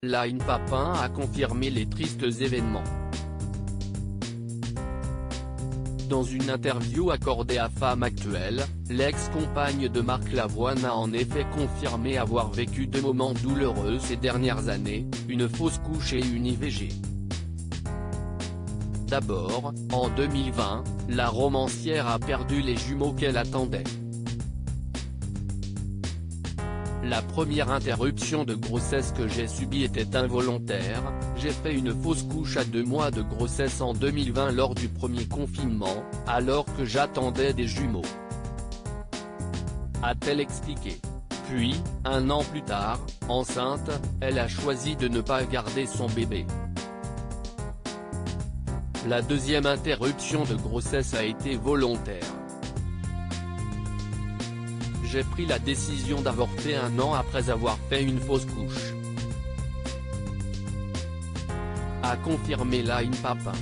Line Papin a confirmé les tristes événements. Dans une interview accordée à Femme Actuelle, l'ex-compagne de Marc Lavoine a en effet confirmé avoir vécu deux moments douloureux ces dernières années, une fausse couche et une IVG. D'abord, en 2020, la romancière a perdu les jumeaux qu'elle attendait. La première interruption de grossesse que j'ai subie était involontaire, j'ai fait une fausse couche à 2 mois de grossesse en 2020 lors du premier confinement, alors que j'attendais des jumeaux, a-t-elle expliqué. Puis, 1 an plus tard, enceinte, elle a choisi de ne pas garder son bébé. La deuxième interruption de grossesse a été volontaire. J'ai pris la décision d'avorter 1 an après avoir fait une fausse couche, a confirmé Line Papin.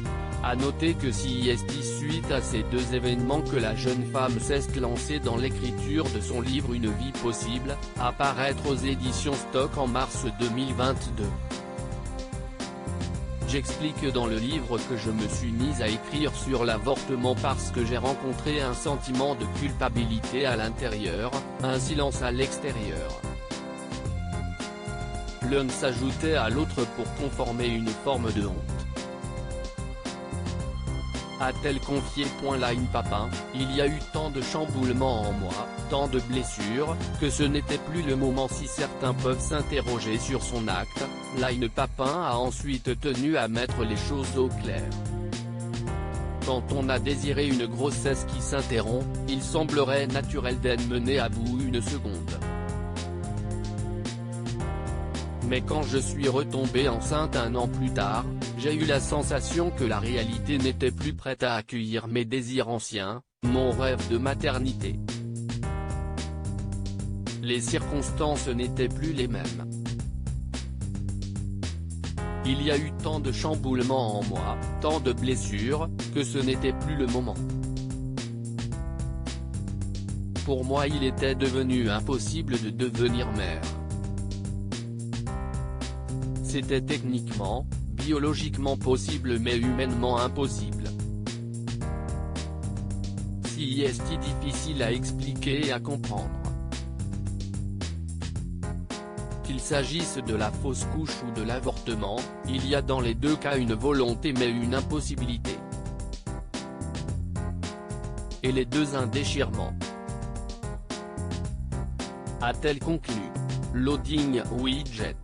A noter que c'est suite à ces deux événements que la jeune femme s'est lancée dans l'écriture de son livre Une vie possible, à paraître aux éditions Stock en mars 2022. J'explique dans le livre que je me suis mise à écrire sur l'avortement parce que j'ai rencontré un sentiment de culpabilité à l'intérieur, un silence à l'extérieur. L'un s'ajoutait à l'autre pour conformer une forme de honte, a-t-elle confié. Line Papin, il y a eu tant de chamboulements en moi, tant de blessures, que ce n'était plus le moment. Si certains peuvent s'interroger sur son acte, Line Papin a ensuite tenu à mettre les choses au clair. Quand on a désiré une grossesse qui s'interrompt, il semblerait naturel d'être mené à bout une seconde. Mais quand je suis retombée enceinte 1 an plus tard, j'ai eu la sensation que la réalité n'était plus prête à accueillir mes désirs anciens, mon rêve de maternité. Les circonstances n'étaient plus les mêmes. Il y a eu tant de chamboulements en moi, tant de blessures, que ce n'était plus le moment. Pour moi, il était devenu impossible de devenir mère. C'était techniquement, biologiquement possible mais humainement impossible. C'est difficile à expliquer et à comprendre. Qu'il s'agisse de la fausse couche ou de l'avortement, il y a dans les deux cas une volonté mais une impossibilité. Et les deux un déchirement, a-t-elle conclu. Loading Widget.